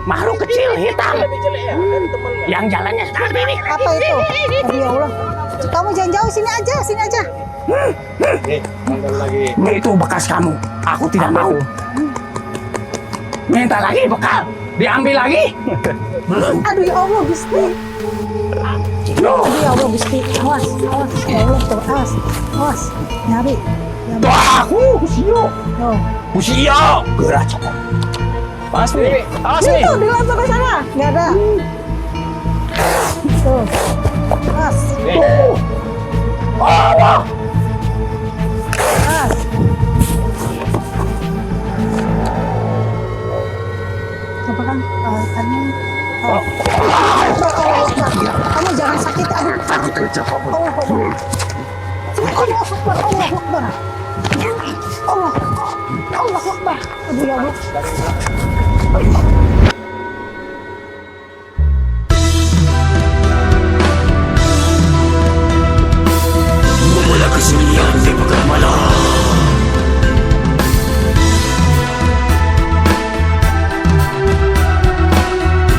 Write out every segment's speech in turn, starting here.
Makhluk kecil hitam yang jalannya seperti ini. Apa itu? Aduh ya Allah. Kamu jangan jauh, sini aja, sini aja. Itu bekas kamu. Aku tidak mau. Minta lagi bekal. Diambil lagi. Aduh ya Allah, Gusti. Aduh ya Allah, Gusti. Awas, awas. Ya Allah, tuh, awas. Awas. Nyari. Tuh aku, Kusio. Oh. Kusio. Gerak cepat. Awas nih, awas nih. Itu dilempar ke sana. Nggak ada. Tuh. Awas. Tuh. Allah. Awas. Coba kan, kamu. Oh. Kamu jangan sakit. Aduh. Aku kerja kamu. Allah Akbar. Allah Akbar. Allah Akbar. Allah. Allah Akbar. Aduh ya Allah. Memulai kesunyian di pekan malam.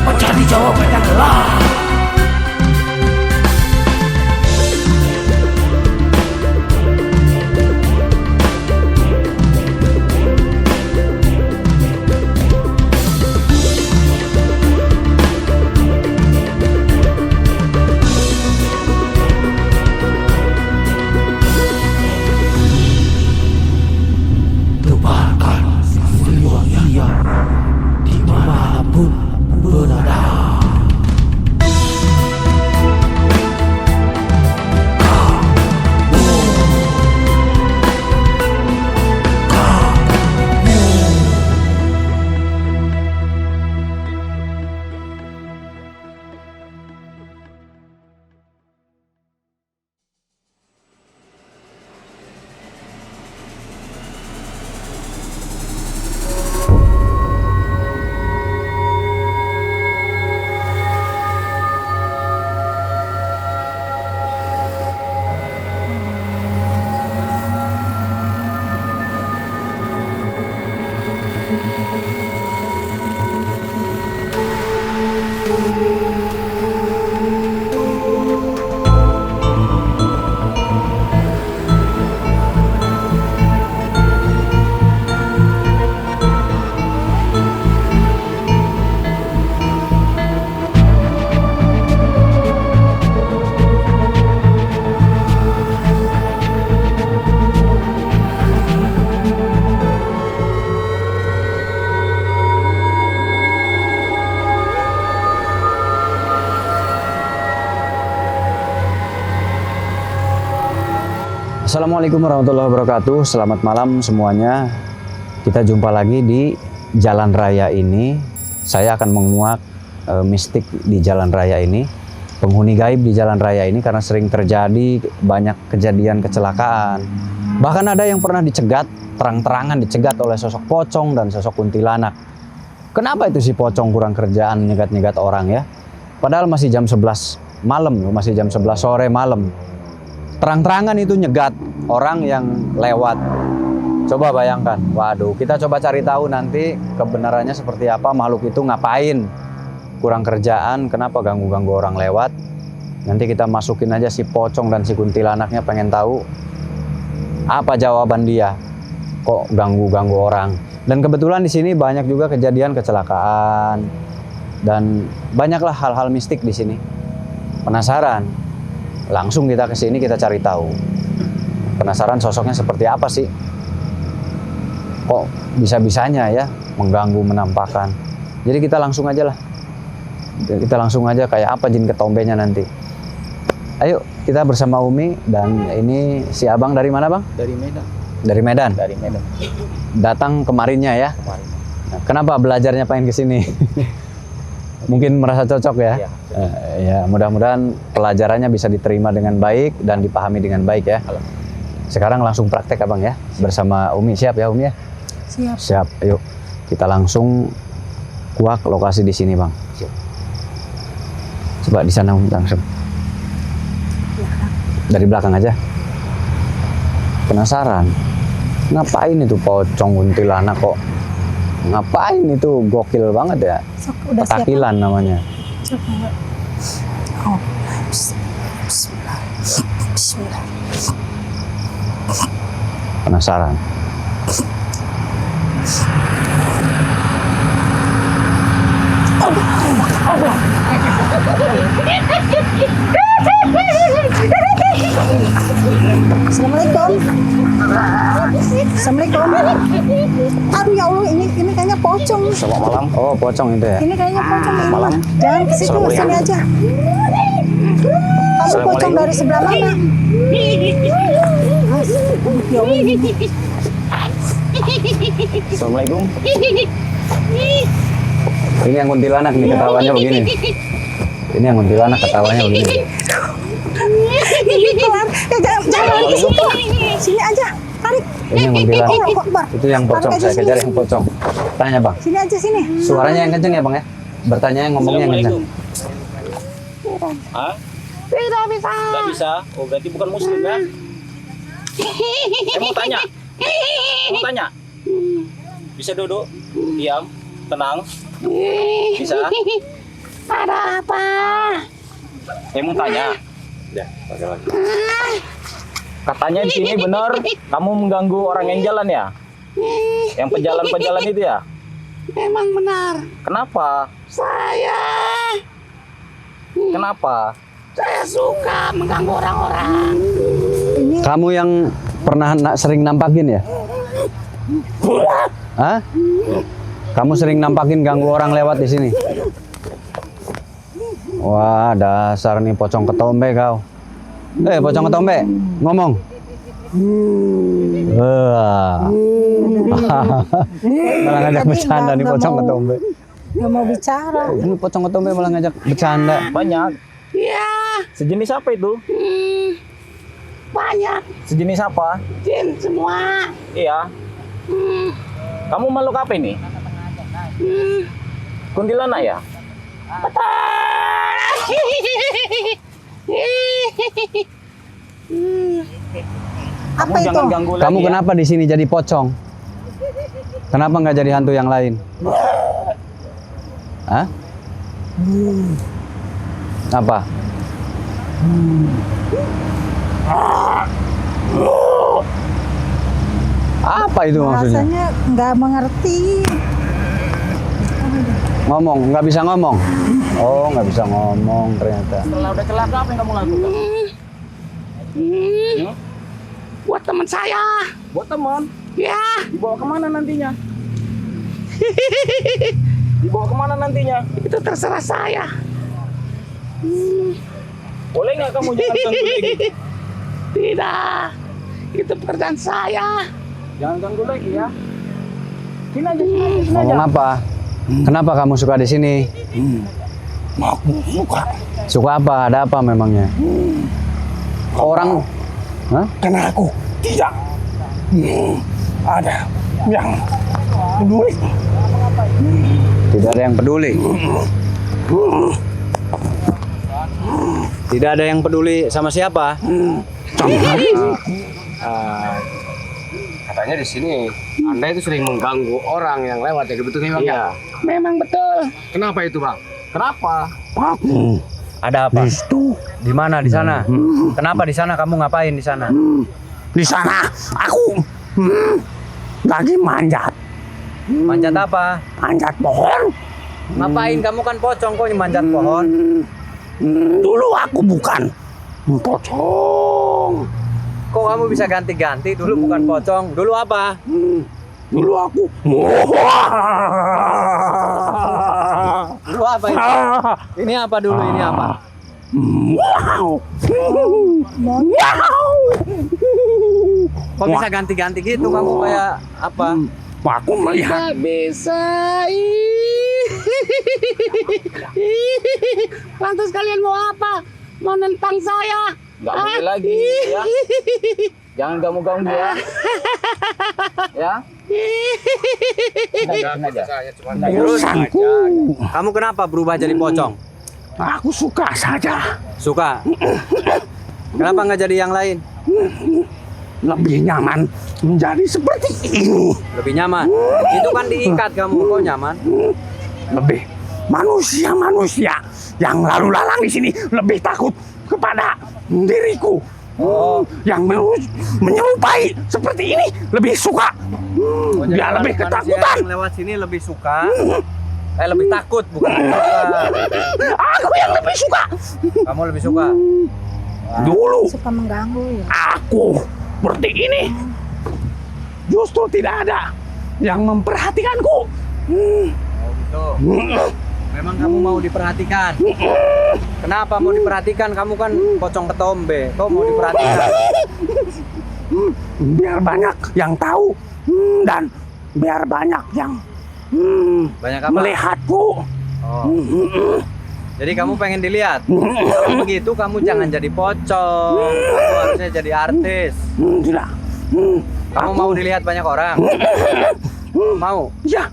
Mencari jawaban yang gelap. Tebarkan ruang dia dimanapun berada. Assalamualaikum warahmatullahi wabarakatuh. Selamat malam semuanya. Kita jumpa lagi di jalan raya ini. Saya akan menguak mistik di jalan raya ini, penghuni gaib di jalan raya ini, karena sering terjadi banyak kejadian kecelakaan. Bahkan ada yang pernah dicegat, terang-terangan dicegat oleh sosok pocong dan sosok kuntilanak. Kenapa itu si pocong kurang kerjaan nyegat-nyegat orang ya? Padahal masih jam 11 malam, masih jam 11 sore malam. Terang-terangan itu nyegat orang yang lewat. Coba bayangkan, waduh, kita coba cari tahu nanti kebenarannya seperti apa, makhluk itu ngapain. Kurang kerjaan, kenapa ganggu-ganggu orang lewat. Nanti kita masukin aja si pocong dan si kuntilanaknya, pengen tahu apa jawaban dia. Kok ganggu-ganggu orang. Dan kebetulan di sini banyak juga kejadian kecelakaan. Dan banyaklah hal-hal mistik di sini. Penasaran? Langsung kita ke sini, kita cari tahu. Penasaran sosoknya seperti apa sih? Kok bisa-bisanya ya mengganggu, menampakkan. Jadi kita langsung aja lah. Kita langsung aja kayak apa jin ketombenya nanti. Ayo, kita bersama Umi, dan ini si Abang dari mana, Bang? Dari Medan. Dari Medan. Dari Medan. Datang kemarinnya ya. Kemarin. Nah, kenapa belajarnya pengen ke sini? Mungkin merasa cocok ya. Iya. Ya, mudah-mudahan pelajarannya bisa diterima dengan baik dan dipahami dengan baik ya. Sekarang langsung praktek Abang ya, bersama Umi. Siap ya Umi ya? Siap. Siap. Yuk, kita langsung kuak lokasi di sini Bang. Siap. Coba di sana Umi langsung. Dari belakang aja. Penasaran, ngapain itu pocong kuntilanak kok Ngapain itu? Gokil banget ya. Sok, udah siap. Petakilan namanya. Sok, enggak. Oh. Bismillah. Bismillah. Penasaran. Assalamualaikum. Assalamualaikum. Aduh ya Allah, ini kayaknya pocong. Selamat malam. Oh, pocong itu ya. Ini kayaknya pocong ini. Malam. Jangan ke situ, sini aja. Kamu pocong dari sebelah mana? Ya Allah. Assalamualaikum. Ini yang kuntilanak nih ketawanya begini. Ini yang kuntilanak ketawanya begini. Ini kelar. Ya jangan ke situ. Sini aja. Tarik. Ini yang kuntilanak. Allahu Akbar. Itu yang pocong. Tarik aja Saya sini. kejar yang pocong. Tanya bang. Sini aja sini. Suaranya yang kenceng ya bang ya. Bertanya yang ngomongnya yang kenceng. Hah? Tidak bisa. Nggak bisa? Oh berarti bukan muslim ya? Mau tanya? Mau tanya? Bisa duduk? Diam? Tenang? Bisa? Ada apa? Mau tanya? Ya, pakai lagi. Katanya di sini benar kamu mengganggu orang yang jalan ya? Yang pejalan-pejalan itu ya? Memang benar. Kenapa? Kenapa? Saya suka mengganggu orang-orang. Kamu yang pernah sering nampakin ya? Hah? Kamu sering nampakin ganggu orang lewat di sini? Wah, dasar nih pocong ketombe kau. Pocong ketombe, ngomong. Malah ngajak bercanda nih pocong ketombe. Nggak mau bicara. Ini pocong ketombe malah ngajak bercanda. Banyak. Iya. Sejenis apa itu? Banyak. Sejenis apa? Jin semua. Iya. Kamu makhluk apa ini? Kuntilanak ya? Apa Kamu itu? jangan ganggu lagi Kamu ya. kenapa di sini jadi pocong? Kenapa nggak jadi hantu yang lain? Hah? Apa? Apa itu maksudnya? Rasanya nggak mengerti. Ngomong, nggak bisa ngomong. Oh, nggak bisa ngomong ternyata. Setelah udah celaka apa yang kamu lakukan? Buat teman saya. Buat teman. Ya. Dibawa kemana nantinya? Dibawa kemana nantinya? Itu terserah saya. Boleh nggak kamu jangan ganggu lagi? Tidak. Itu pekerjaan saya. Jangan ganggu lagi ya. Sini aja, sini aja, sini aja. Ngomong apa? Kenapa kamu suka di sini? Aku suka Suka apa? Ada apa memangnya? Orang, hah? karena aku tidak ada yang peduli. Tidak ada yang peduli. Tidak ada yang peduli sama siapa? Katanya di sini Anda itu sering mengganggu orang yang lewat ya, betul Bang? Iya. Memang betul. Kenapa itu Bang? Kenapa? Aku Ada apa? itu Di mana di sana? Kenapa di sana? Kamu ngapain di sana? di sana aku lagi manjat Manjat apa? pohon. Ngapain? Kamu kan pocong kok manjat pohon. Dulu aku bukan pocong. Kok kamu bisa ganti-ganti? Dulu bukan pocong. Dulu apa? Dulu aku Dulu apa ini? Ini apa dulu? Ini apa? wow. Kok bisa ganti-ganti gitu? Kamu kayak apa? Aku melihat Bisa. Lantas kalian mau apa? Mau nentang saya? Nggak boleh lagi ya. Jangan ganggu-ganggu ya. Ya. Sini aja. urusanku. Kamu kenapa berubah jadi pocong? Aku suka saja. Suka? Kenapa nggak jadi yang lain? lebih nyaman menjadi seperti ini. Lebih nyaman. Itu kan diikat kamu, kok nyaman? Lebih manusia yang lalu lalang di sini lebih takut kepada diriku. Yang menyerupai seperti ini lebih suka. Dia lebih ketakutan. Yang lewat sini lebih suka. Lebih takut bukan suka. Aku yang lebih suka. Kamu lebih suka. Dulu Suka mengganggu ya. aku seperti ini. Justru tidak ada yang memperhatikanku. Oh gitu. Memang kamu mau diperhatikan. Kenapa mau diperhatikan? Kamu kan pocong ketombe. Kok mau diperhatikan? Biar banyak yang tahu dan biar banyak yang Banyak apa? melihatku. Oh. Jadi kamu pengen dilihat. Kalau begitu kamu jangan jadi pocong. Kamu harusnya jadi artis. Tidak. Kamu mau dilihat banyak orang? Mau? Ya,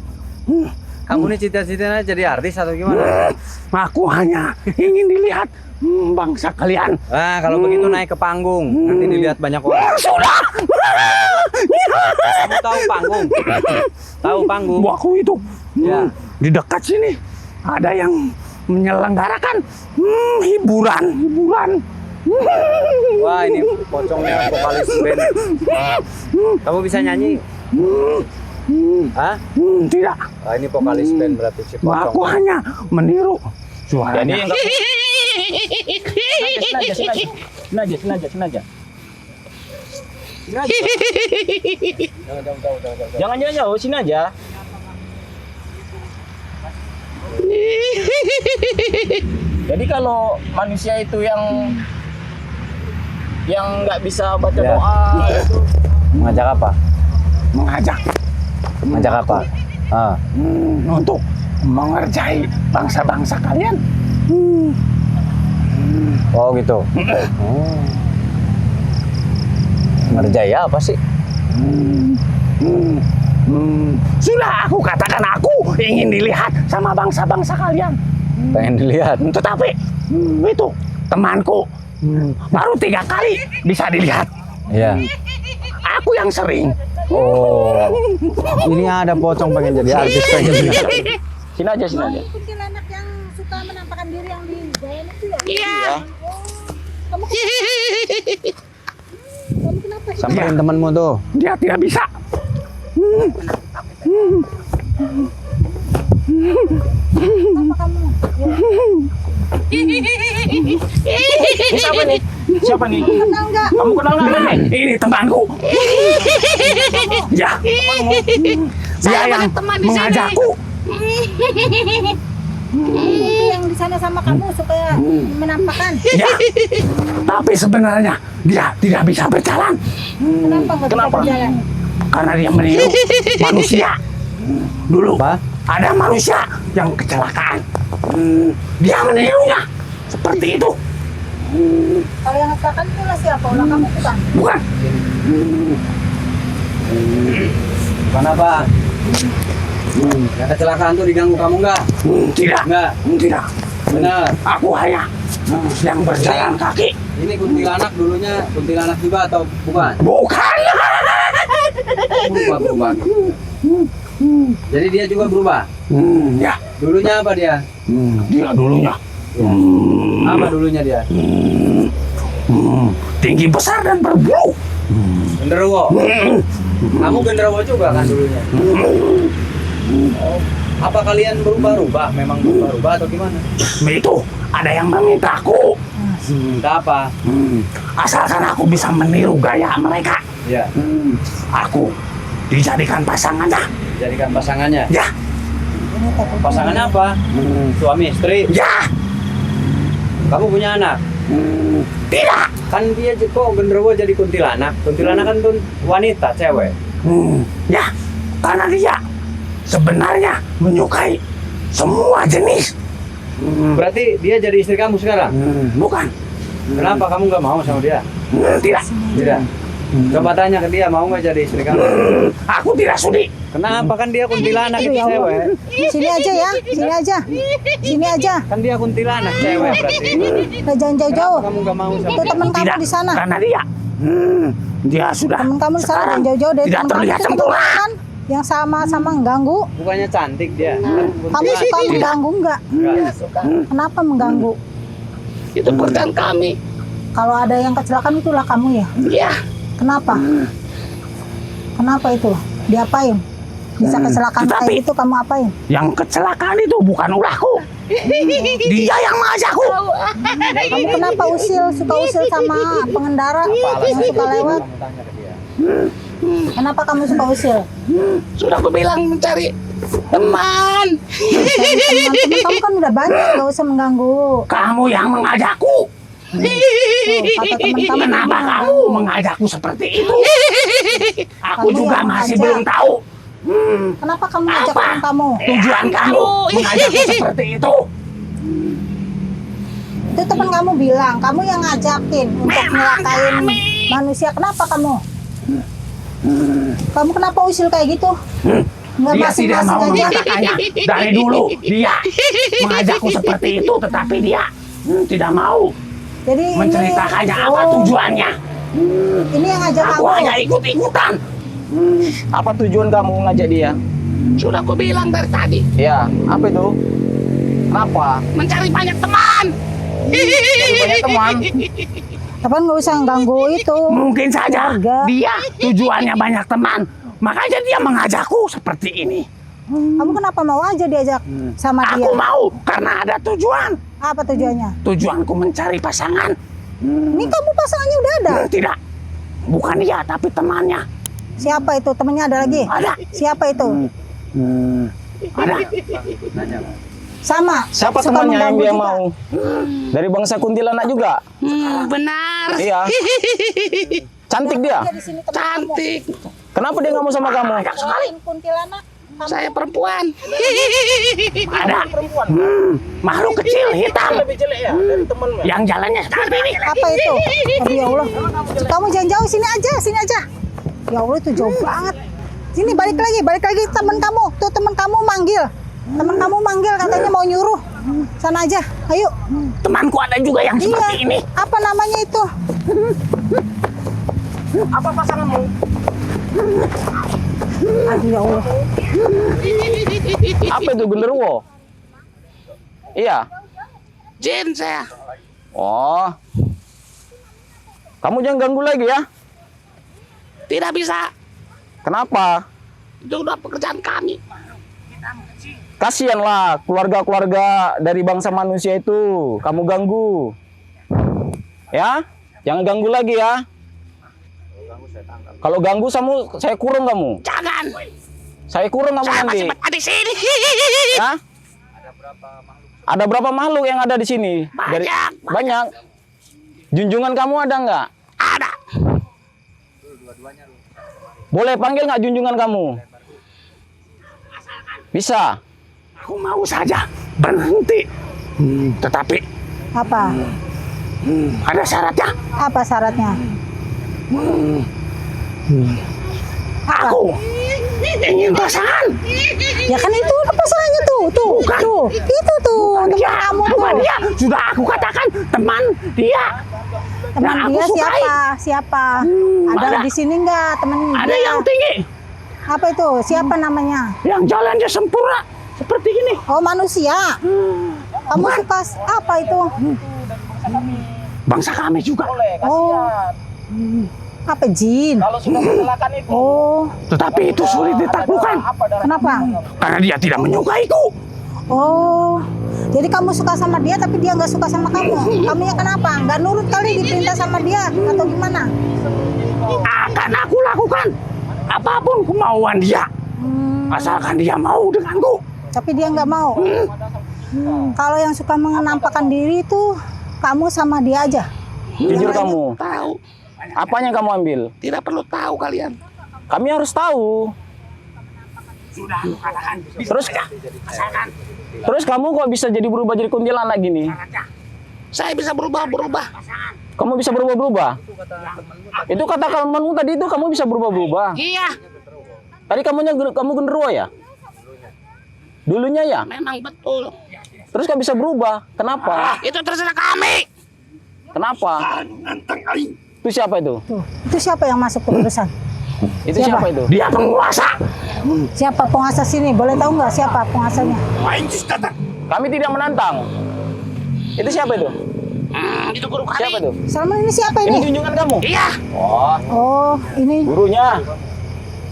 Kamu nih cita-citanya jadi artis atau gimana? aku hanya ingin dilihat bangsa kalian. Nah, kalau begitu naik ke panggung. Nanti dilihat banyak orang. Sudah. Kamu tahu panggung? Tahu panggung? Aku itu Ya. di dekat sini ada yang menyelenggarakan hiburan. Wah, ini pocongnya vokalis band. Kamu bisa nyanyi? Hah? Tidak. Wah, ini vokalis band berarti si Aku pocong. hanya meniru Jadi suaranya. yang sengaja. Jangan jauh, sini aja. Jadi kalau manusia itu yang nggak bisa baca Ya. doa gitu. Mengajak apa? Mengajak Mengajak apa? Ah. untuk mengerjai bangsa-bangsa kalian. Oh gitu. Oh. Ngerjaya apa sih? Sudah aku katakan aku ingin dilihat sama bangsa-bangsa kalian. Pengen dilihat. Tetapi itu temanku baru 3 kali bisa dilihat. Iya. Aku yang sering. Oh. Ini ada pocong pengen jadi artis pengen dilihat. Sini aja. Kuntilanak yang suka menampakkan diri yang di jalan itu ya? Iya. Kamu kenapa? Samperin temanmu tuh. Dia tidak bisa. Kenapa kamu? Siapa nih? Kenal nggak? Kamu kenal nggak nih? Ini temanku. Ya. Dia yang mengajakku. Itu yang di sana sama kamu supaya menampakkan. Ya. Tapi sebenarnya dia tidak bisa berjalan Kenapa nggak bisa Kenapa? berjalan? karena dia meniru manusia. Dulu Apa? ada manusia yang kecelakaan. Dia menirunya seperti itu. Kalau yang kecelakaan itu lah siapa? Ulah kamu bukan? Bukan. Bukan apa? Yang kecelakaan tuh diganggu kamu nggak? Tidak. Nggak. Tidak. Benar. Aku hanya yang berjalan kaki. Ini kuntilanak dulunya kuntilanak juga atau bukan? Bukan. Berubah. Jadi dia juga berubah. Ya. Dulunya apa dia? Dia dulunya. Apa dulunya dia? Tinggi besar dan berbulu. Genderuwo. Kamu genderuwo juga kan dulunya? Oh, apa kalian berubah-ubah? Memang berubah-ubah atau gimana? Itu ada yang memintaku. Minta apa? Asalkan aku bisa meniru gaya mereka. Ya, Aku dijadikan pasangannya. jadikan pasangannya. Ya. Pasangannya apa? Suami istri. Ya. Kamu punya anak? Tidak. Kan dia kok genderuwo jadi kuntilanak. Kuntilanak kan tuh wanita, cewek. Ya. Karena dia sebenarnya menyukai semua jenis. Berarti dia jadi istri kamu sekarang? Bukan. Kenapa kamu nggak mau sama dia? Tidak. Tidak. Coba tanya ke dia, mau nggak jadi istri kamu? Aku tidak sudi. Kenapa? Kan dia kuntilanak Aduh, itu ya Allah. cewek. Sini aja ya, sini aja. Kan dia kuntilanak cewek berarti. Jangan jauh-jauh. Kenapa kamu nggak mau sama Itu dia? teman kamu Tidak. di sana. Karena dia Dia sudah Teman kamu di sana sekarang yang jauh-jauh dari tidak teman kamu terlihat itu sempurna. kan yang sama-sama mengganggu. Bukannya cantik dia. Kamu suka mengganggu nggak? Kenapa mengganggu? Itu pekerjaan kami. Kalau ada yang kecelakaan itulah kamu ya? Iya. Kenapa? Kenapa itu? Diapain? Bisa kecelakaan Tetapi- kayak gitu kamu apain? Yang kecelakaan itu bukan ulahku. Dia yang mengajakku. Kamu kenapa suka usil sama pengendara yang suka lewat? Kenapa kamu suka usil? Sudah aku bilang mencari teman. Teman-teman kamu kan udah banyak, gak usah mengganggu. Kamu yang mengajakku. Tuh, kata teman kamu Kenapa gimana? kamu mengajakku seperti itu? Aku Kamu juga yang masih mengajak. belum tahu. Kenapa kamu ngajak Apa teman kamu? tujuan kamu mengajakku seperti itu? Itu teman kamu bilang, kamu yang ngajakin untuk nyelakain manusia. Kenapa kamu? Kamu kenapa usil kayak gitu? Nggak Dia tidak masing-masing mau aja. mengatakannya. Dari dulu dia mengajakku seperti itu, tetapi dia tidak mau Jadi menceritakannya apa oh, tujuannya. ini yang ngajak Aku kamu. hanya ikut-ikutan. Apa tujuan kamu ngajak dia? Sudah aku bilang dari tadi, Ya, apa itu? Kenapa? mencari banyak teman. Banyak teman. Tapi nggak usah ganggu itu. Mungkin saja Keluarga. dia tujuannya banyak teman. Makanya dia mengajakku seperti ini. Kamu kenapa mau aja diajak sama dia? Aku mau karena ada tujuan. Apa tujuannya? Tujuanku mencari pasangan. Ini kamu pasangannya udah ada. Tidak, bukan dia tapi temannya. Siapa itu? Temennya ada lagi? Ada. Siapa itu? Ada. Sama. Siapa Suka temannya yang mengganggu dia juga. mau? Dari bangsa kuntilanak juga? Benar. Iya. Cantik dia? Dia di sini teman Cantik. Kenapa dia nggak mau sama kamu? Banyak sekali. kamu. Kuntilanak. Kamu Saya perempuan. Ada. Makhluk kecil hitam. Lebih jelek ya dari temanmu. Yang jalannya seperti ini. apa itu? Aduh ya Allah. Kamu jangan jauh, sini aja, sini aja. Ya Allah itu jauh banget. Sini balik lagi teman kamu. Tuh teman kamu manggil. Teman kamu manggil katanya mau nyuruh. Sana aja. Ayo. Temanku ada juga yang seperti ini. Apa namanya itu? Apa pasanganmu? Aduh ya Allah. Apa itu genderuwo? Iya. Jin saya. Oh. Kamu jangan ganggu lagi ya. Tidak bisa. Kenapa? Itu udah pekerjaan kami. Kasianlah keluarga-keluarga dari bangsa manusia itu. Kamu ganggu. Ya? Jangan ganggu lagi ya. Kalau ganggu saya kurung kamu. Jangan. Saya kurung kamu Saya nanti. masih betah di sini. Ya? Ada berapa makhluk yang ada di sini? Banyak. Banyak. Junjungan kamu ada nggak? Ada. Boleh panggil nggak junjungan kamu? Bisa. Aku mau saja berhenti. Tetapi Apa? ada syaratnya. Apa syaratnya? Aku ingin pasangan. Ya kan itu pasangannya tuh. Bukan. Tuh. Itu tuh. Teman Dia, kamu tuh. bukan dia. Sudah aku katakan teman dia. Teman Yang aku dia sukai. siapa? Siapa? Ada ada. di sini nggak temen Ada dia? yang tinggi, Apa itu? Siapa namanya? yang jalannya sempurna seperti ini. Oh manusia. Kamu suka apa itu? Bangsa kami juga. Oh. Apa jin? Kalau sudah kecelakaan itu. Oh. Tetapi itu sulit ditaklukkan Kenapa? karena dia tidak menyukaiku. Oh. Jadi kamu suka sama dia tapi dia nggak suka sama kamu. Kamunya kenapa? Nggak nurut kali diperintah sama dia atau gimana? Akan aku lakukan apapun kemauan dia, asalkan dia mau denganku. Tapi dia nggak mau. Kalau yang suka menampakkan diri itu kamu sama dia aja. Jujur kamu. Tahu, Apanya kamu ambil? tidak perlu tahu kalian. Kami harus tahu. Sudah aku katakan. Terus Asalkan terus kamu kok bisa jadi berubah jadi kuntilanak gini? saya bisa berubah-berubah. Kamu bisa berubah-berubah? Itu kata temanmu tadi itu kamu bisa berubah-berubah. Iya, Tadi kamu genderuwo ya? Dulunya ya? memang betul. Terus kan bisa berubah. Kenapa? Itu terserah kami. Kenapa? Itu siapa itu? Tuh, itu siapa yang masuk ke barusan? Itu siapa itu? Dia penguasa. Siapa penguasa sini? Boleh tahu nggak siapa penguasanya? Kami tidak menantang. Itu siapa itu? Itu guru kami. Siapa itu? Salman ini siapa Ini ini? junjungan kamu? Iya. Oh, Oh, ini gurunya.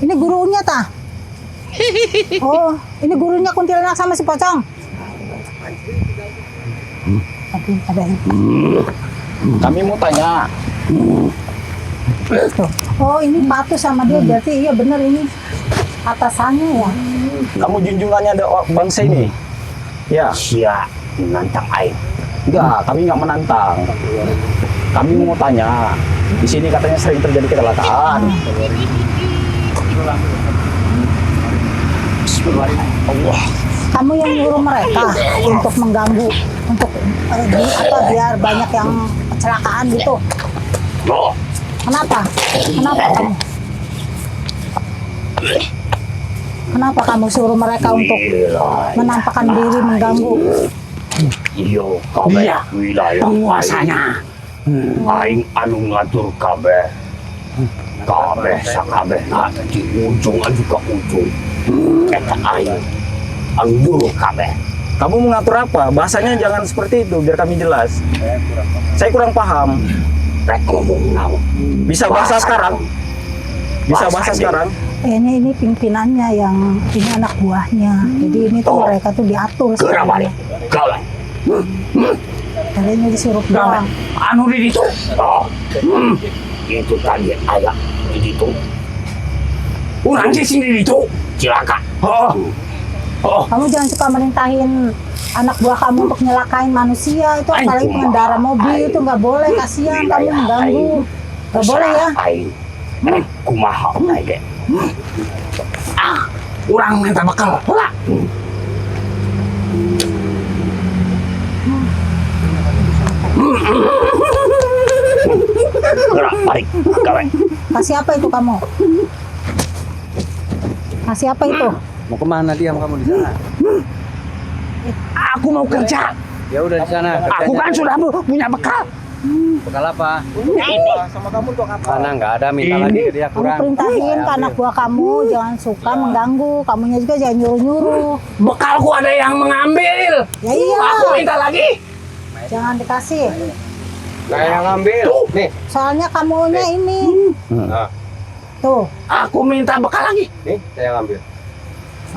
gurunya ta? Oh, ini gurunya kuntilanak sama si pocong. Tapi ada ini. Kami mau tanya. Tuh. Oh, ini patuh sama dia berarti iya bener ini atasannya ya. Kamu junjungannya ada bangsa ini? Ya. Sia menantang air. Enggak, kami nggak menantang. Kami mau tanya. Di sini katanya sering terjadi kecelakaan. Allah. Kamu yang nyuruh mereka untuk mengganggu, untuk biar banyak yang kecelakaan gitu. Oh, Kenapa? Kenapa kamu? Kenapa kamu suruh mereka untuk menampakkan diri mengganggu? Iyo kabeh Iya. wilayah penguasanya. aing anu ngatur kabeh. Kabeh sakabeh di ujung anu ka ujung. Eta aing anu nyuruh kabeh. Kamu mengatur apa? Bahasanya jangan seperti itu, biar kami jelas. Saya kurang paham. Rek ngomong naon. Bisa bahasa sekarang? Bisa bahasa sekarang? Ini pimpinannya yang ini anak buahnya. Jadi ini tuh mereka tuh diatur Geura balik. Galak. Kalian disuruh Gawe. pulang. Anu di situ. Oh. Itu tadi aya di situ. Urang di sini itu. Cilaka. Oh. Oh. Kamu jangan suka merintahin anak buah kamu untuk nyelakain manusia itu, apalagi pengendara mobil itu nggak boleh, kasihan kamu mengganggu. Nggak boleh ya. Aing. Kumaha aing ge. Urang minta bekal. Heula. Geura balik. Gawe. Kasih apa itu kamu? Kasih apa itu? Mau kemana diam kamu di sana? Aku mau kerja. Ya udah di sana. Aku kan sudah punya bekal. Bekal apa? Ini. Sama kamu untuk apa? Mana nggak ada, minta lagi ke dia Kamu kurang. perintahin ke anak buah kamu jangan suka mengganggu. Kamunya juga jangan nyuruh-nyuruh. Bekalku ada yang mengambil. Ya iya. Aku minta lagi. Jangan dikasih. Saya yang ngambil. Nih. Soalnya kamunya ini. Nah, Tuh. Aku minta bekal lagi. nih saya yang ngambil.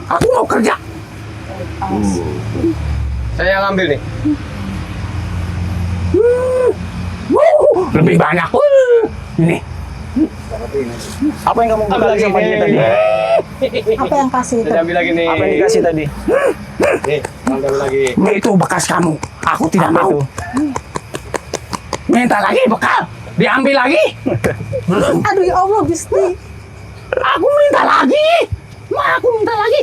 Aku mau kerja. Saya yang ngambil nih. Lebih banyak. Ini. Apa yang kamu bilang sama dia tadi? Apa yang kasih itu? Saya ambil lagi nih. Apa yang dikasih tadi? Nih, ambil lagi. Itu bekas kamu. Aku tidak Apa mau. itu? Minta lagi bekal. Diambil lagi. Aduh ya Allah, Gusti. Aku minta lagi. Aku minta lagi.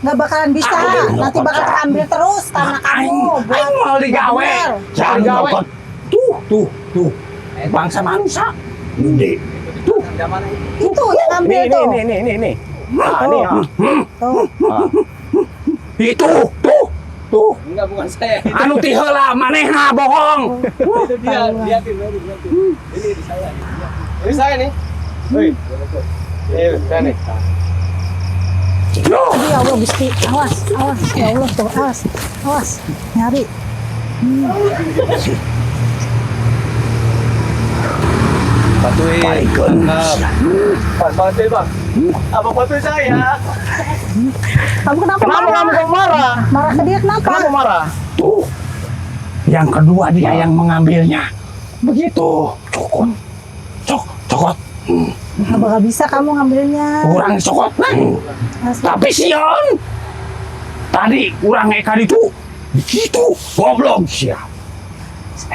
Nggak bakalan bisa. Nanti bakal ambil terus karena kamu. Aing mau digawe. Bener. Jangan Digawe. dapat. Tuh. Bangsa manusia. Gede. Tuh. Itu yang ambil Nih, tuh. nih. Ah, nih. Ah. Tuh. Ah. Itu. Tuh. Enggak, bukan saya. Anu ti heula manehna bohong. Itu dia, liatin. Ini di saya. Ini saya nih. Woi. Ini saya nih. Yo. Aduh ya Allah, Gusti. Awas. Ya Allah tuh, awas. Nyari. Patuhin. Bantuin bang. Apa bantuin saya? Kamu kenapa Kenapa marah? kamu marah? Marah ke dia kenapa? Kenapa marah? Tuh. Yang kedua dia yang mengambilnya. Begitu. Cokot. Nggak bakal bisa kamu ngambilnya. Kurang cokot. Tapi Sion. Tadi kurang eka itu. Begitu. Goblok siap.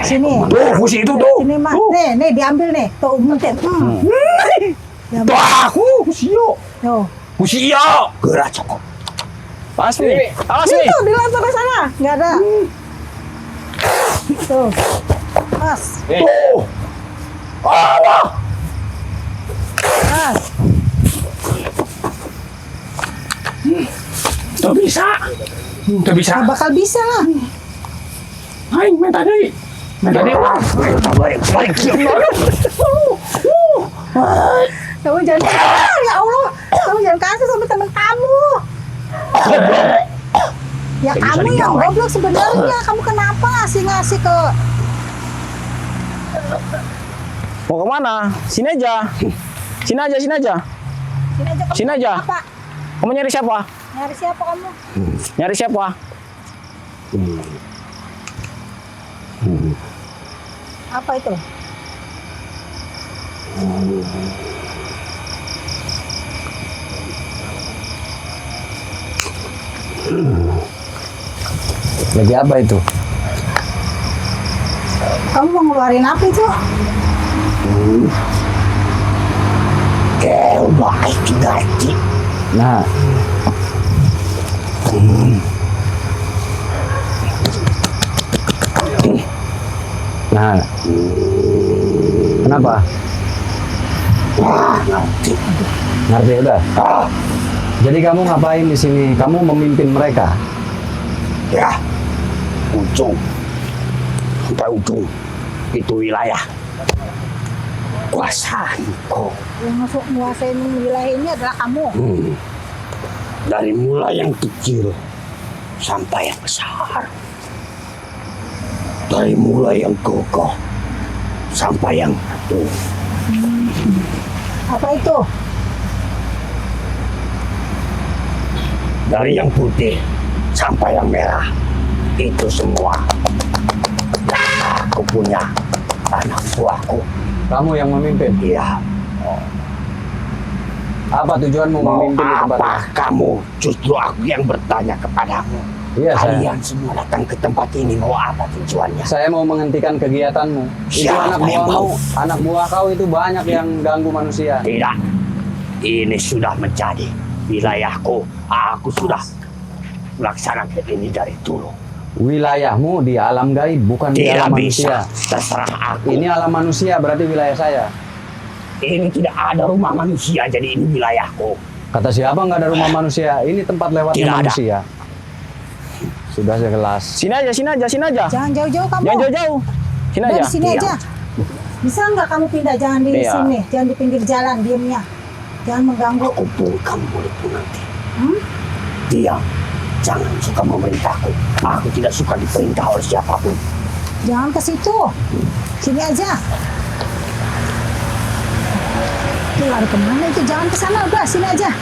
Sini. Tuh, kusi itu tuh. Ini mah. Tuh. Nih diambil nih. Tuh, mungkin. Diambil. Tuh aku kusio. Tuh. Kusio. Gerak cokot. Awas nih. Awas nih. Itu dilempar ke sana. Nggak ada. Tuh. Pas. Tuh. Allah. Pas. Tuh bisa. Tuh bisa. Nggak bakal bisa lah. Aing minta deui. Minta deui. Balik. Kamu jangan ya Allah, kamu jangan kasih sama teman kamu. Ya Bisa kamu yang digawai. goblok sebenarnya. Kamu kenapa ngasih ke Mau kemana? Sini aja. Sini aja, sini aja. sini aja? Kamu Sini aja. Apa? Kamu nyari siapa? Nyari siapa kamu? Nyari siapa? Apa itu? Lagi apa itu? Kamu mau ngeluarin apa itu? Baik ganti. Nah, nah, kenapa? Nanti. Ngerti udah? Jadi kamu ngapain di sini? Kamu memimpin mereka? Ya, ujung sampai ujung itu wilayah kuasaanku. Yang masuk menguasain wilayah ini adalah kamu. Dari mulai yang kecil sampai yang besar, dari mulai yang kokoh sampai yang tua. Apa itu? Dari yang putih sampai yang merah, itu semua aku punya anak buahku. Kamu yang memimpin? Iya. Apa tujuanmu Mau memimpin di tempat apa ini? kamu? Justru aku yang bertanya kepadamu. Iya, Kalian semua datang ke tempat ini mau apa tujuannya? Saya mau menghentikan kegiatanmu. Itu Siapa anak yang buahmu, mau? anak buah kau itu banyak yang ganggu manusia. Tidak. Ini sudah menjadi wilayahku. Aku sudah melaksanakan ini dari dulu. Wilayahmu di alam gaib, bukan di Tidak alam manusia. bisa. Terserah aku. Ini alam manusia, berarti wilayah saya. Ini tidak ada rumah manusia, jadi ini wilayahku. Kata siapa nggak ada rumah manusia? Ini tempat lewatnya Tidak ada. manusia. Sudah sekelas. Sini aja, sini aja, sini aja. Jangan jauh-jauh kamu. Jangan jauh-jauh. Sini Dari aja. sini Iya. aja. Bisa nggak kamu pindah? Jangan di Iya. sini, jangan di pinggir jalan, diamnya. Jangan mengganggu. Aku bungkam mulutmu nanti. Hmm? Diam. Jangan suka memerintahku. Aku tidak suka diperintah oleh siapapun. Jangan ke situ. Sini aja. Itu lari kemana itu? Jangan ke sana, udah sini aja.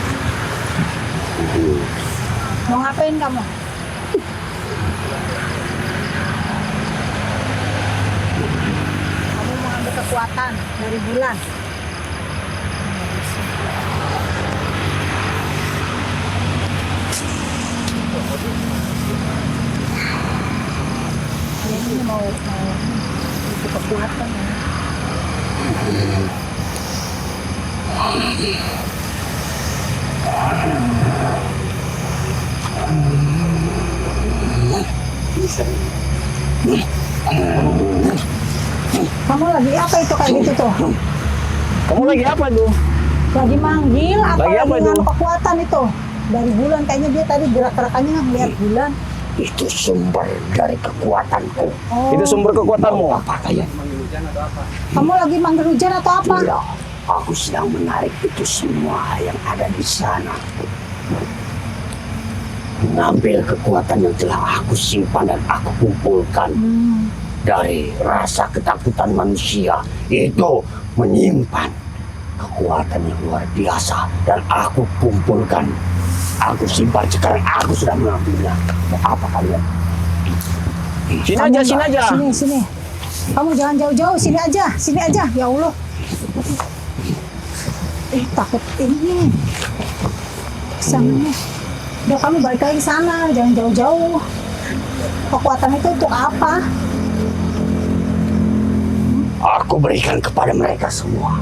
Mau ngapain kamu? Kamu mau ambil kekuatan dari bulan. Ini mau itu kekuatan ya. Kamu lagi apa itu kayak gitu tuh? Kamu lagi apa tuh? Lagi manggil apa Lagi apa itu? nganu kekuatan itu? Dari bulan kayaknya dia tadi gerak-gerakannya ngeliat bulan. Itu sumber dari kekuatanku. Oh, Itu sumber kekuatanmu. Apa kalian? kamu lagi manggil hujan atau apa? Tidak. Aku sedang menarik itu semua yang ada di sana. Mengambil kekuatan yang telah aku simpan dan aku kumpulkan dari rasa ketakutan manusia. Itu menyimpan kekuatan yang luar biasa dan aku kumpulkan. Aku simpan sekarang. Aku sudah mengambilnya. Apa kalian? Sini Kamu aja, nggak- sini aja. Sini. Kamu jangan jauh-jauh, sini aja. Ya Allah. Takut ini. Kesananya. Udah kamu balik lagi sana, jangan jauh-jauh. Kekuatan itu untuk apa? Aku berikan kepada mereka semua.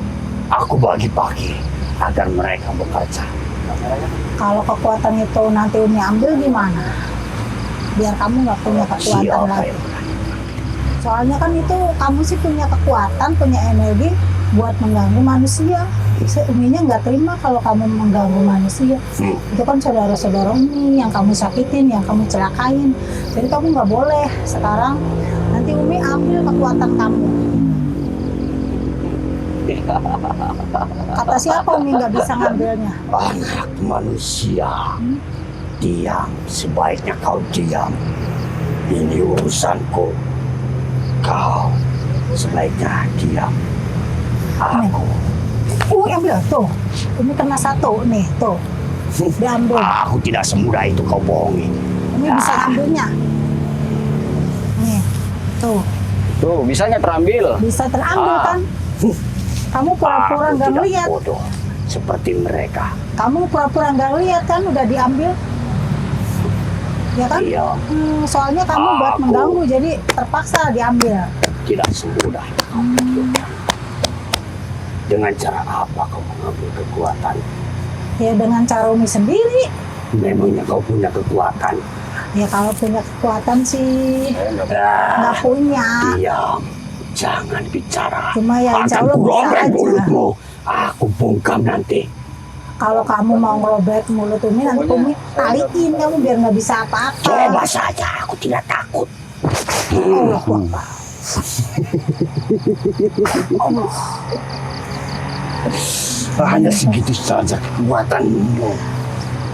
Aku bagi-bagi agar mereka bekerja. Kalau kekuatan itu nanti Umi ambil gimana? Biar kamu nggak punya kekuatan Siapa lagi. yang berani? Soalnya kan itu kamu sih punya kekuatan, punya energi buat mengganggu manusia. Uminya nggak terima kalau kamu mengganggu manusia. Itu kan saudara-saudara Umi yang kamu sakitin, yang kamu celakain. Jadi kamu nggak boleh. Sekarang nanti Umi ambil kekuatan kamu. Kata siapa Umi nggak bisa ngambilnya? Anak manusia, diam. Sebaiknya kau diam. Ini urusanku. Kau sebaiknya diam. Aku. Umi ambil tuh. Umi kena satu nih tuh. Diambil. Aku tidak semudah itu kau bohongi. Umi bisa ngambilnya. Nih, tuh. Tuh, bisanya terambil. Bisa terambil Ah. kan? Kamu pura-pura Aku nggak tidak ngeliat. bodoh seperti mereka. Kamu pura-pura nggak ngeliat kan udah diambil. Ya kan? Iya, Soalnya kamu buat Aku. mengganggu jadi terpaksa diambil. tidak semudah itu kau pikirkan. Dengan cara apa kau mengambil kekuatan? Ya dengan cara Umi sendiri. Memangnya kau punya kekuatan? Ya kalau punya kekuatan sih Ah, nggak punya. diam, jangan bicara. Cuma ya insya Akan Allah bisa kurobek aja. mulutmu. Aku bungkam nanti. Kalau kamu mau ngerobek mulut Umi nanti Umi taliin kamu biar nggak bisa apa-apa. Coba saja, aku tidak takut. Allah Akbar. Hanya segitu saja kekuatanmu.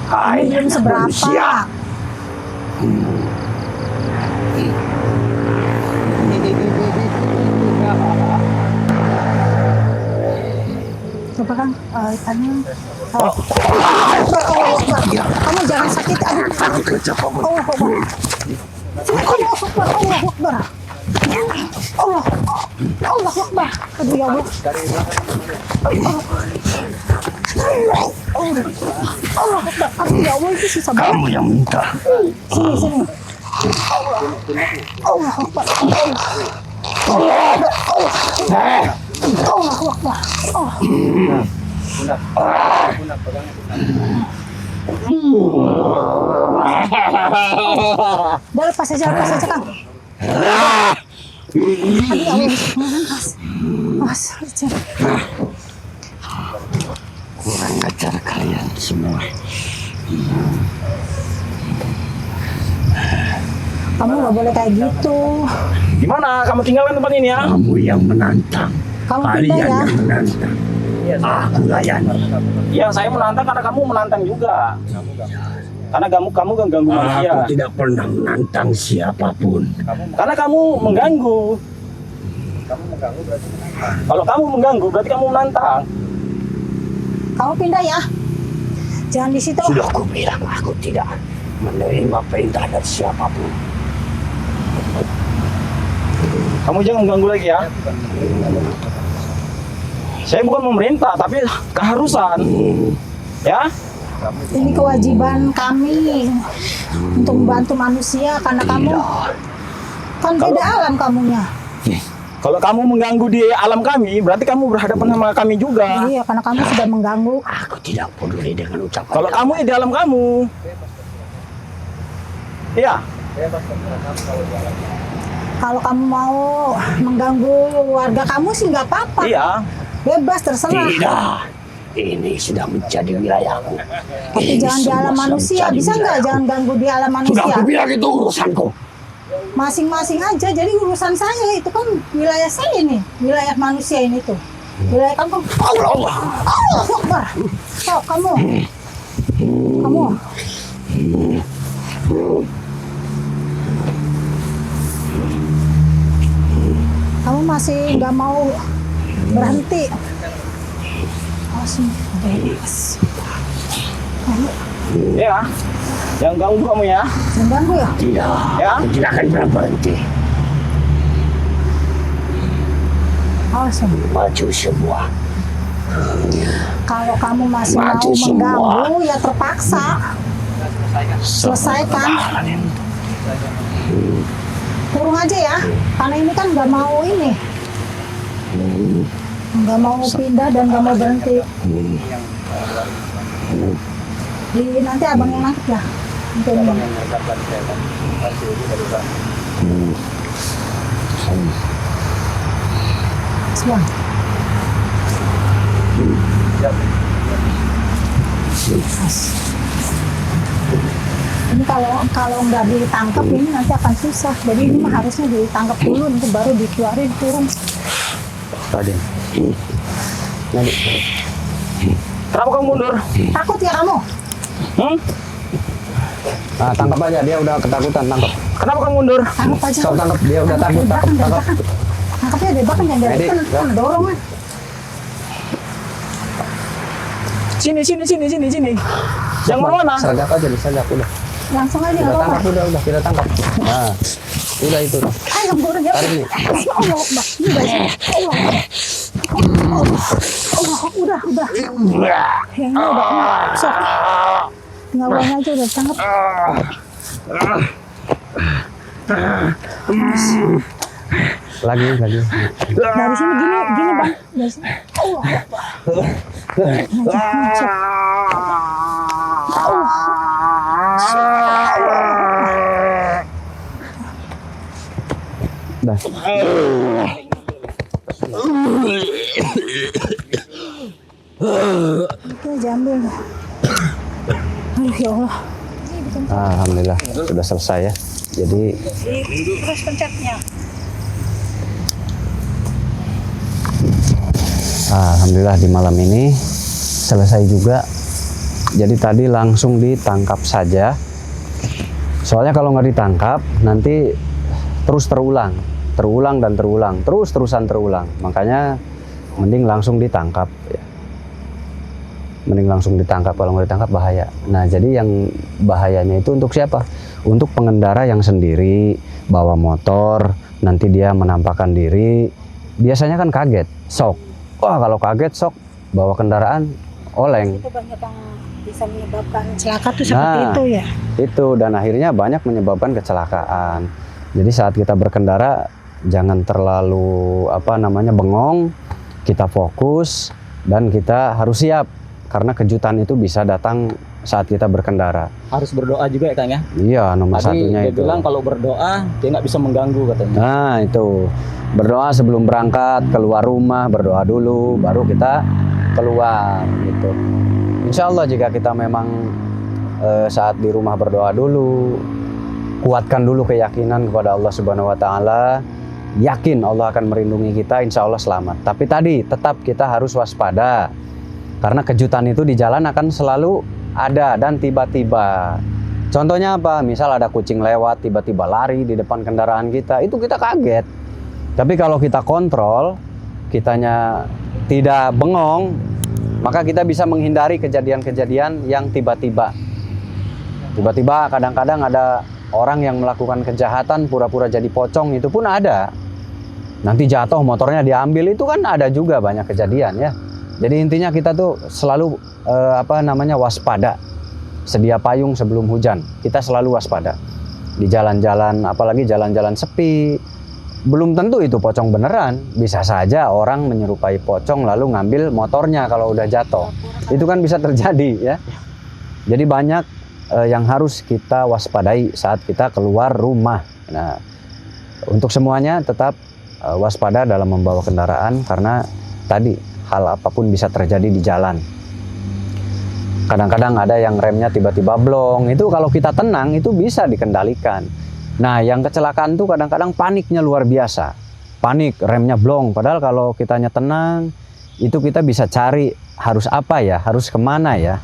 Hai, Ini belum anak seberapa. manusia. Coba Kang, tanya. Allah Akbar. Kamu jangan sakit. Aduh. Aku tidak capek. Allah Akbar. Allah Akbar. Allah Akbar. Allah. Allah Akbar. Aduh ya Allah. Allah Akbar. Aduh ya Allah itu susah banget. Kamu yang minta. Sini sini. Allah Akbar. Allah Akbar. Oh. Udah lepas aja Kang. Aduh ya Allah. Mas, Kurang ajar kalian semua. kamu nggak boleh kayak gitu. Gimana? Kamu tinggalkan tempat ini ya? Kamu yang menantang. Kamu Kalian pindah ya. yang menantang. Aku layani. Ya, saya menantang karena kamu menantang juga. Karena kamu ganggu manusia. Aku tidak pernah menantang siapapun. Karena kamu mengganggu. Kalau kamu mengganggu berarti kamu menantang. Kamu pindah ya. Jangan di situ. Sudah aku bilang aku tidak menerima perintah dari siapapun. Kamu jangan mengganggu lagi ya. Saya bukan pemerintah, tapi keharusan. Ya? Ini kewajiban kami untuk membantu manusia karena kamu kan beda alam kamunya. Kalau kamu mengganggu di alam kami, berarti kamu berhadapan sama kami juga. Iya, karena kamu sudah mengganggu. Aku tidak peduli dengan ucapan. Kalau kamu di alam kamu. Iya. Kalau kamu mau mengganggu warga kamu sih nggak apa-apa. Iya. Bebas terserah. Tidak. Ini sudah menjadi wilayahku. Tapi Ini jangan di semua alam sudah manusia. menjadi Bisa nggak wilayahku. jangan ganggu di alam Sudah manusia? aku bilang itu urusanku. Masing-masing aja. Jadi urusan saya itu kan wilayah saya ini, wilayah manusia ini tuh. Wilayah kamu. Allah Akbar. So, kamu. Kamu masih nggak mau berhenti. Masih bebas. Ayo, Ya. Jangan ganggu kamu ya. jangan ganggu ya. Tidak. Ya. Aku tidak akan pernah berhenti. Awas ya. Maju semua. Kalau kamu masih Maju mau semua. mengganggu ya terpaksa. Selesaikan. Kurung aja ya. Karena ini kan nggak mau ini. Nggak mau pindah dan nggak mau berhenti. Nanti abang yang nangkep ya. Nanti ini. Sebuah. Ini kalau nggak ditangkap ini nanti akan susah. Jadi ini mah harusnya ditangkap dulu, nanti baru dikeluarin turun. Raden, Kenapa kamu mundur? Takut ya kamu? Nah, tangkap aja, dia udah ketakutan, tangkap. Kenapa kamu mundur? Tangkap aja. Stop, tangkap, dia udah takut, tangkap. Tangkapnya dari belakang, jangan dari Medik, depan. Kan dorong kan. Sini. Yang mana? Sergap aja, disergap, udah. Langsung aja, Udah nggak apa-apa. tangkap, udah, kita tangkap. Nah, udah itu. Ayo, udah jauh. Tarik nih. Allah Akbar. Ini baik. Allah, udah. Yang ini udah kena. Sok. Tinggal buang aja, udah tangkap. Lagi. Dari sini gini bang. Dari sini. Allah Akbar. Ngajak. Dah. Oke, jambil. Aduh ya Allah. Alhamdulillah sudah selesai ya. Jadi Terus pencetnya. alhamdulillah di malam ini selesai juga. Jadi tadi langsung ditangkap saja. Soalnya kalau nggak ditangkap nanti terus terulang dan terulang, terus-terusan terulang. Makanya mending langsung ditangkap ya. Mending langsung ditangkap, kalau nggak ditangkap bahaya. Nah, jadi yang bahayanya itu untuk siapa? Untuk pengendara yang sendiri bawa motor, nanti dia menampakkan diri, biasanya kan kaget, shock. Wah, kalau kaget shock, bawa kendaraan oleng. Itu banyak yang bisa menyebabkan celaka tuh seperti itu ya. Itu, dan akhirnya banyak menyebabkan kecelakaan. Jadi saat kita berkendara jangan terlalu bengong, kita fokus dan kita harus siap karena kejutan itu bisa datang saat kita berkendara. Harus berdoa juga ya Kang ya? Iya, nomor Tadi satunya dia itu. bilang kalau berdoa dia nggak bisa mengganggu katanya. Nah, itu. Berdoa sebelum berangkat, keluar rumah, berdoa dulu, baru kita keluar gitu. Insya Allah jika kita memang saat di rumah berdoa dulu, kuatkan dulu keyakinan kepada Allah Subhanahu wa Ta'ala, yakin Allah akan melindungi kita, insya Allah selamat. Tapi tadi tetap kita harus waspada, karena kejutan itu di jalan akan selalu ada dan tiba-tiba. Contohnya apa? Misal ada kucing lewat, tiba-tiba lari di depan kendaraan kita, itu kita kaget. Tapi kalau kita kontrol, kitanya tidak bengong, maka kita bisa menghindari kejadian-kejadian yang tiba-tiba. Tiba-tiba kadang-kadang ada orang yang melakukan kejahatan pura-pura jadi pocong, itu pun ada. Nanti jatuh motornya diambil, itu kan ada juga banyak kejadian ya. Jadi intinya kita tuh selalu waspada. Sedia payung sebelum hujan. Kita selalu waspada. Di jalan-jalan, apalagi jalan-jalan sepi, belum tentu itu pocong beneran. Bisa saja orang menyerupai pocong lalu ngambil motornya kalau udah jatuh. Itu kan bisa terjadi ya. Jadi banyak yang harus kita waspadai saat kita keluar rumah. Nah, untuk semuanya tetap waspada dalam membawa kendaraan, karena tadi hal apapun bisa terjadi di jalan. Kadang-kadang ada yang remnya tiba-tiba blong, itu kalau kita tenang itu bisa dikendalikan. Nah, yang kecelakaan tuh kadang-kadang paniknya luar biasa. Panik, remnya blong, padahal kalau kitanya tenang, itu kita bisa cari harus apa ya, harus kemana ya,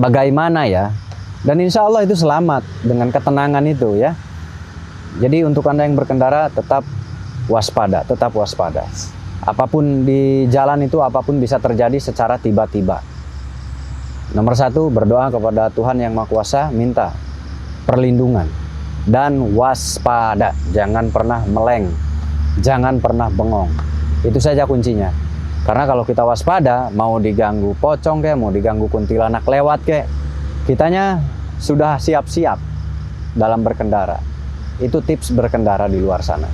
bagaimana ya. Dan insya Allah itu selamat dengan ketenangan itu ya. Jadi untuk Anda yang berkendara tetap waspada, tetap waspada. Apapun di jalan itu, apapun bisa terjadi secara tiba-tiba. Nomor satu, berdoa kepada Tuhan Yang Maha Kuasa, minta perlindungan. Dan waspada, jangan pernah meleng, jangan pernah bengong. Itu saja kuncinya. Karena kalau kita waspada, mau diganggu pocong kayak, mau diganggu kuntilanak lewat kayak, kitanya sudah siap-siap dalam berkendara. Itu tips berkendara di luar sana.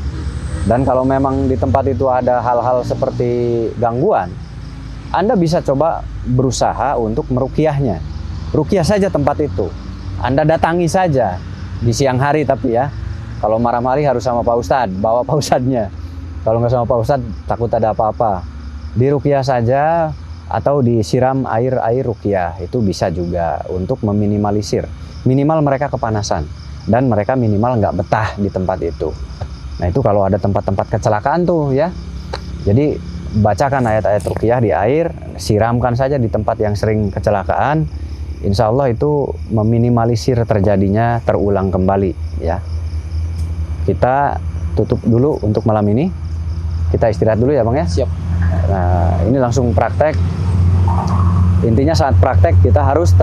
Dan kalau memang di tempat itu ada hal-hal seperti gangguan, Anda bisa coba berusaha untuk meruqyahnya. Ruqyah saja tempat itu. Anda datangi saja di siang hari, tapi ya, kalau malam hari harus sama Pak Ustadz, bawa Pak Ustadznya. Kalau nggak sama Pak Ustadz, takut ada apa-apa. Diruqyah saja atau disiram air ruqyah, itu bisa juga untuk meminimalisir. Minimal mereka kepanasan dan mereka minimal nggak betah di tempat itu. Nah, itu kalau ada tempat-tempat kecelakaan tuh ya. Jadi bacakan ayat-ayat ruqyah di air, siramkan saja di tempat yang sering kecelakaan. Insya Allah itu meminimalisir terjadinya terulang kembali ya. Kita tutup dulu untuk malam ini. Kita istirahat dulu ya Bang ya. Siap. Nah, ini langsung praktek. Intinya saat praktek kita harus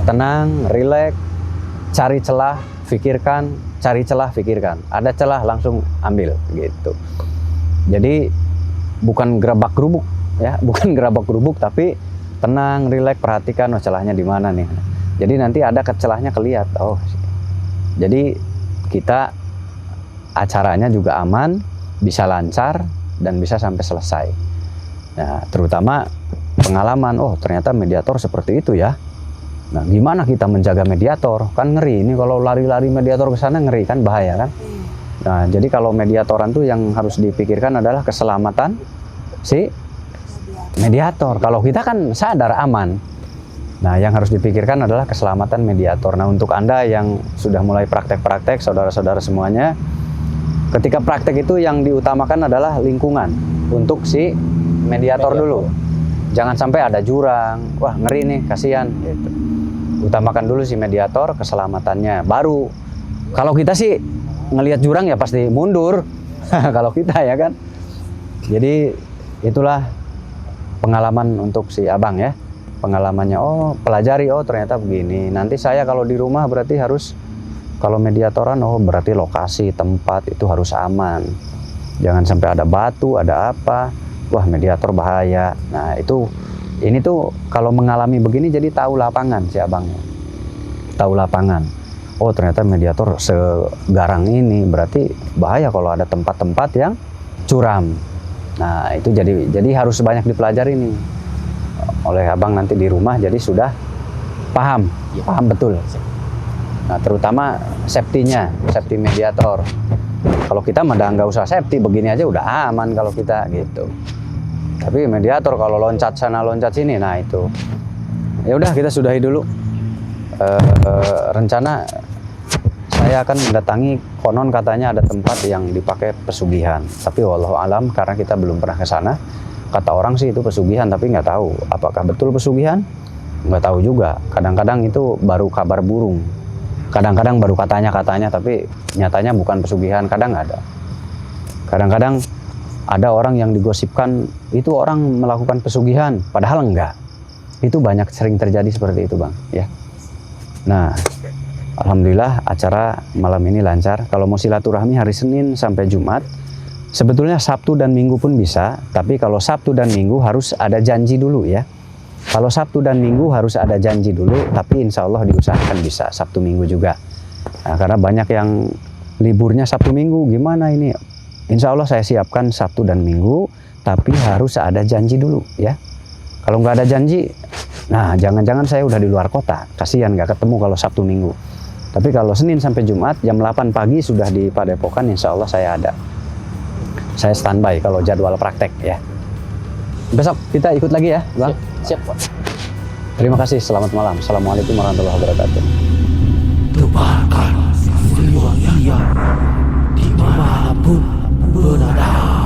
tenang, rileks, cari celah, pikirkan, cari celah, pikirkan. Ada celah langsung ambil gitu. Jadi bukan gerabak gerubuk ya, bukan gerabak gerubuk tapi tenang, rileks, perhatikan oh celahnya di mana nih. Jadi nanti ada celahnya kelihat. Oh. Jadi kita acaranya juga aman, bisa lancar dan bisa sampai selesai. Nah, terutama pengalaman, oh ternyata mediator seperti itu ya. Nah, gimana kita menjaga mediator? Kan ngeri, ini kalau lari-lari mediator ke sana ngeri kan, bahaya kan? Nah, jadi kalau mediatoran tuh yang harus dipikirkan adalah keselamatan si mediator. Kalau kita kan sadar aman. Nah, yang harus dipikirkan adalah keselamatan mediator. Nah, untuk Anda yang sudah mulai praktek-praktek, saudara-saudara semuanya, ketika praktek itu yang diutamakan adalah lingkungan untuk si mediator dulu. Jangan sampai ada jurang, wah ngeri nih, kasihan gitu. Utamakan dulu si mediator, keselamatannya. Baru kalau kita sih ngelihat jurang ya pasti mundur. Kalau kita ya kan. Jadi itulah pengalaman untuk si abang ya. Pengalamannya, oh pelajari, oh ternyata begini. Nanti saya kalau di rumah berarti harus, kalau mediatoran, oh berarti lokasi, tempat itu harus aman. Jangan sampai ada batu, ada apa. Wah mediator bahaya. Nah itu, ini tuh kalau mengalami begini jadi tahu lapangan si abangnya. Tahu lapangan. Oh ternyata mediator segarang ini, berarti bahaya kalau ada tempat-tempat yang curam. Nah itu jadi harus banyak dipelajari nih oleh abang nanti di rumah, jadi sudah paham, paham betul. Nah terutama safety-nya, safety mediator. Kalau kita mah nggak usah safety, begini aja udah aman kalau kita gitu. Tapi mediator kalau loncat sana loncat sini, nah itu. Ya udah kita sudahi dulu. Rencana saya akan mendatangi, konon katanya ada tempat yang dipakai pesugihan. Tapi wallahu alam karena kita belum pernah ke sana. Kata orang sih itu pesugihan, tapi nggak tahu apakah betul pesugihan. Nggak tahu juga. Kadang-kadang itu baru kabar burung. Kadang-kadang baru katanya, tapi nyatanya bukan pesugihan. Kadang ada. Kadang-kadang ada orang yang digosipkan itu orang melakukan pesugihan, padahal enggak. Itu banyak sering terjadi seperti itu Bang ya. Nah alhamdulillah acara malam ini lancar. Kalau mau silaturahmi hari Senin sampai Jumat, sebetulnya Sabtu dan Minggu pun bisa. Tapi kalau Sabtu dan Minggu harus ada janji dulu ya. Kalau Sabtu dan Minggu harus ada janji dulu, tapi insya Allah diusahakan bisa Sabtu Minggu juga. Nah, karena banyak yang liburnya Sabtu Minggu, gimana ini? Insya Allah saya siapkan Sabtu dan Minggu, tapi harus ada janji dulu ya. Kalau nggak ada janji, nah jangan-jangan saya udah di luar kota, kasihan nggak ketemu kalau Sabtu Minggu. Tapi kalau Senin sampai Jumat jam 8 pagi sudah di Padepokan, insya Allah saya ada. Saya standby kalau jadwal praktek ya. Besok kita ikut lagi ya Bang. Siap Pak. Terima kasih, selamat malam. Assalamualaikum warahmatullahi wabarakatuh. Tebarkan riwayat dimanapun berada.